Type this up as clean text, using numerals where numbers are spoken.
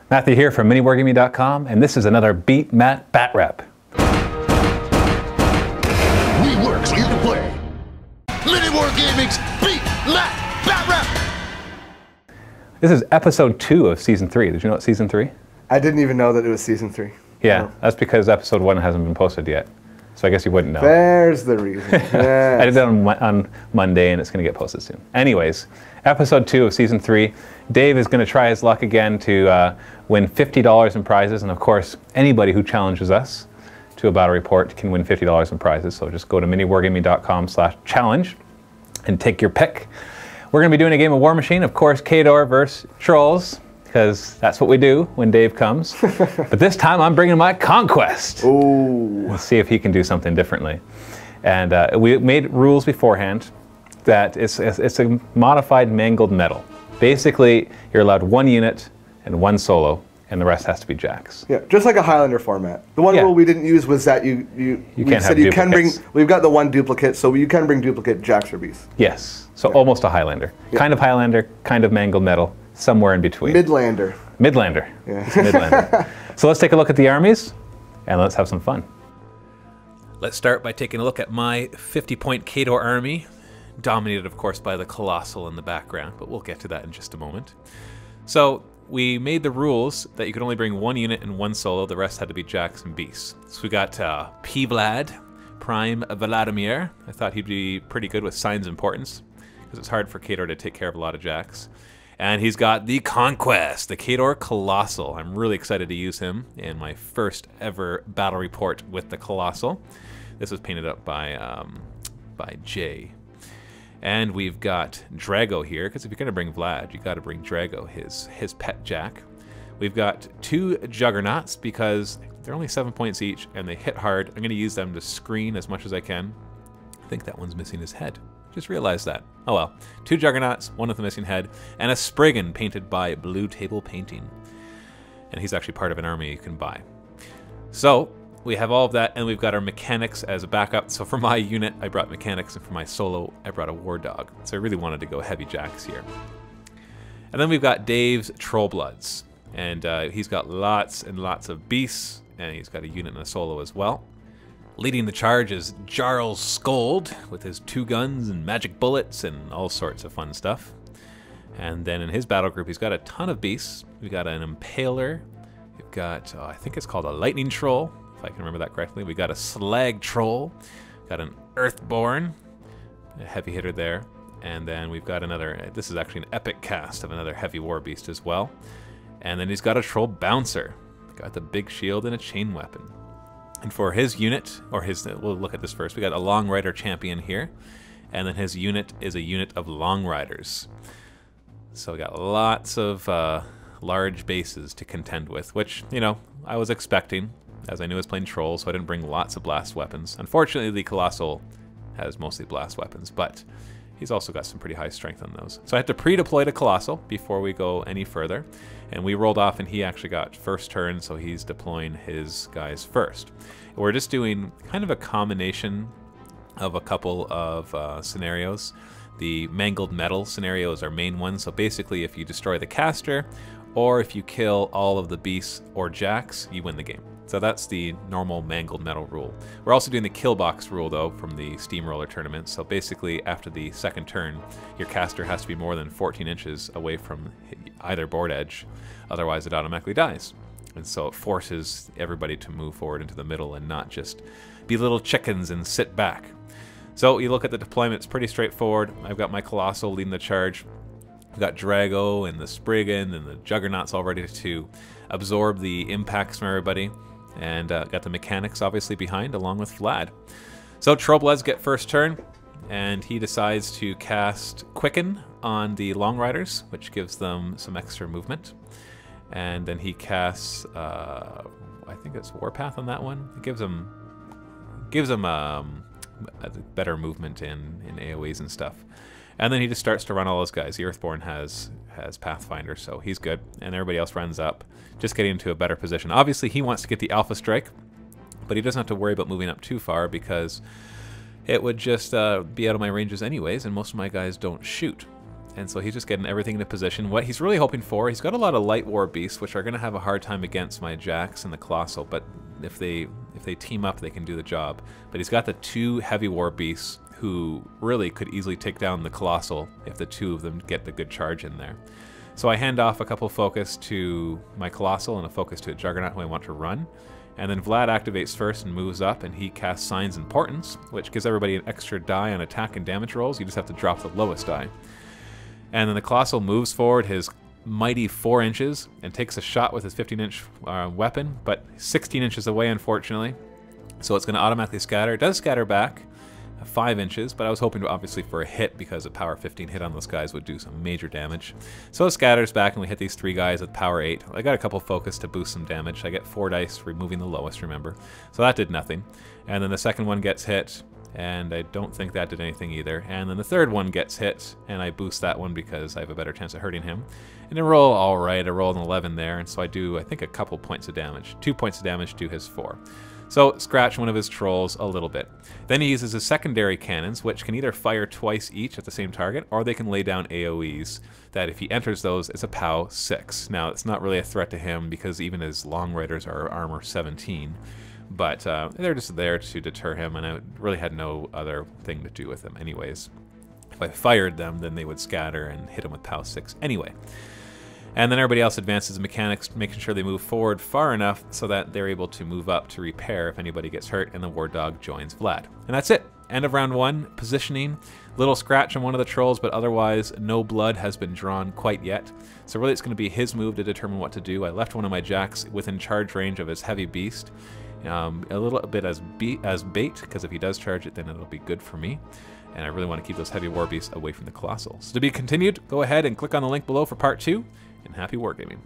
Matthew here from MiniWarGaming.com, and this is another Beat Matt Batrep. We works here to play. MiniWarGaming's Beat Matt Batrep. This is episode 2 of season 3. Did you know it's season 3? I didn't even know that it was season 3. Yeah, No. that's because episode 1 hasn't been posted yet. So I guess you wouldn't know. There's the reason. Yes. I did that on Monday, and it's going to get posted soon. Anyways, episode 2 of season 3. Dave is going to try his luck again to win $50 in prizes, and of course, anybody who challenges us to a battle report can win $50 in prizes. So just go to miniwargaming.com/challenge and take your pick. We're going to be doing a game of Warmachine, of course, Khador versus Trolls, because that's what we do when Dave comes. But this time, I'm bringing my Conquest. Ooh. Let's see if he can do something differently. And we made rules beforehand that it's a modified Mangled Metal. Basically, you're allowed 1 unit and 1 solo, and the rest has to be jacks. Yeah, just like a Highlander format. The one rule we didn't use was that you can't have duplicates. We've got the 1 duplicate, so you can bring duplicate jacks or beasts. Yes, so almost a Highlander. Yeah. Kind of Highlander, kind of Mangled Metal, somewhere in between. Midlander. Midlander. Yeah. Midlander. So let's take a look at the armies, and let's have some fun. Let's start by taking a look at my 50-point Khador army, dominated, of course, by the Colossal in the background, but we'll get to that in just a moment. So we made the rules that you could only bring 1 unit and 1 solo. The rest had to be jacks and beasts. So we got P. Vlad, Prime Vladimir. I thought he'd be pretty good with Signs of Importance, because it's hard for Khador to take care of a lot of jacks. And he's got the Conquest, the Khador Colossal. I'm really excited to use him in my first ever battle report with the Colossal. This was painted up by Jay. And we've got Drago here, because if you're going to bring Vlad, you got to bring Drago, his pet jack. We've got 2 Juggernauts, because they're only 7 points each, and they hit hard. I'm going to use them to screen as much as I can. I think that one's missing his head. Just realized that. Oh well. 2 Juggernauts, 1 with a missing head, and a Spriggan painted by Blue Table Painting. And he's actually part of an army you can buy. So we have all of that, and we've got our mechanics as a backup. So for my unit, I brought mechanics, and for my solo, I brought a war dog. So I really wanted to go heavy jacks here. And then we've got Dave's Trollbloods, and he's got lots and lots of beasts, and he's got a unit and a solo as well. Leading the charge is Jarl's Scold with his 2 guns and magic bullets and all sorts of fun stuff. And then in his battle group, he's got a ton of beasts. We've got an Impaler. We've got, I think it's called a Lightning Troll, if I can remember that correctly. We got a Slag Troll. Got an Earthborn, a heavy hitter there. And then we've got another, this is actually an epic cast of another heavy war beast as well. And then he's got a Troll Bouncer. Got the big shield and a chain weapon. And for his unit, or we'll look at this first. We got a Long Rider champion here. And then his unit is a unit of Long Riders. So we got lots of large bases to contend with, which, you know, I was expecting, as I knew I was playing Trolls, so I didn't bring lots of blast weapons. Unfortunately, the Colossal has mostly blast weapons, but he's also got some pretty high strength on those. So I had to pre-deploy to Colossal before we go any further. And we rolled off, and he actually got first turn, so he's deploying his guys first. We're just doing kind of a combination of a couple of scenarios. The Mangled Metal scenario is our main one, so basically if you destroy the caster, or if you kill all of the beasts or jacks, you win the game. So that's the normal Mangled Metal rule. We're also doing the kill box rule, though, from the Steamroller tournament. So basically, after the 2nd turn, your caster has to be more than 14 inches away from either board edge. Otherwise, it automatically dies. And so it forces everybody to move forward into the middle and not just be little chickens and sit back. So you look at the deployment, it's pretty straightforward. I've got my Colossal leading the charge. We've got Drago and the Spriggan and the Juggernauts all ready to absorb the impacts from everybody. And got the mechanics obviously behind, along with Vlad. So Trollbloods get first turn, and he decides to cast Quicken on the Long Riders, which gives them some extra movement. And then he casts, I think it's Warpath on that one. It gives him a better movement in AoEs and stuff. And then he just starts to run all those guys. The Earthborn has Pathfinder, so he's good. And everybody else runs up, just getting into a better position. Obviously, he wants to get the Alpha Strike, but he doesn't have to worry about moving up too far because it would just be out of my ranges anyways, and most of my guys don't shoot. And so he's just getting everything into position. What he's really hoping for, he's got a lot of light war beasts, which are going to have a hard time against my Jacks and the Colossal, but if they team up, they can do the job. But he's got the 2 heavy war beasts who really could easily take down the Colossal if the 2 of them get the good charge in there. So I hand off a couple focus to my Colossal and a focus to a Juggernaut who I want to run. And then Vlad activates first and moves up, and he casts Signs and Portents, which gives everybody an extra die on attack and damage rolls. You just have to drop the lowest die. And then the Colossal moves forward his mighty 4 inches and takes a shot with his 15-inch weapon, but 16 inches away, unfortunately. So it's going to automatically scatter. It does scatter back 5 inches, but I was hoping obviously for a hit because a power 15 hit on those guys would do some major damage. So it scatters back and we hit these 3 guys with power 8. I got a couple focus to boost some damage. I get 4 dice, removing the lowest, remember. So that did nothing. And then the second one gets hit, and I don't think that did anything either. And then the third one gets hit, and I boost that one because I have a better chance of hurting him. And I roll all right. I rolled an 11 there, and so I do, I think, a couple points of damage. 2 points of damage to his 4. So scratch one of his trolls a little bit. Then he uses his secondary cannons, which can either fire twice each at the same target, or they can lay down AoEs that if he enters those, it's a POW 6. Now, it's not really a threat to him because even his Long Riders are armor 17. But they're just there to deter him, and I really had no other thing to do with them anyways. If I fired them, then they would scatter and hit him with POW 6 anyway. And then everybody else advances the mechanics, making sure they move forward far enough so that they're able to move up to repair if anybody gets hurt, and the War Dog joins Vlad. And that's it. End of round 1. Positioning. Little scratch on one of the trolls, but otherwise no blood has been drawn quite yet. So really it's going to be his move to determine what to do. I left one of my Jacks within charge range of his heavy beast. A little bit as bait, because if he does charge it, then it'll be good for me. And I really want to keep those heavy war beasts away from the Colossal. So to be continued, go ahead and click on the link below for part 2. And happy wargaming.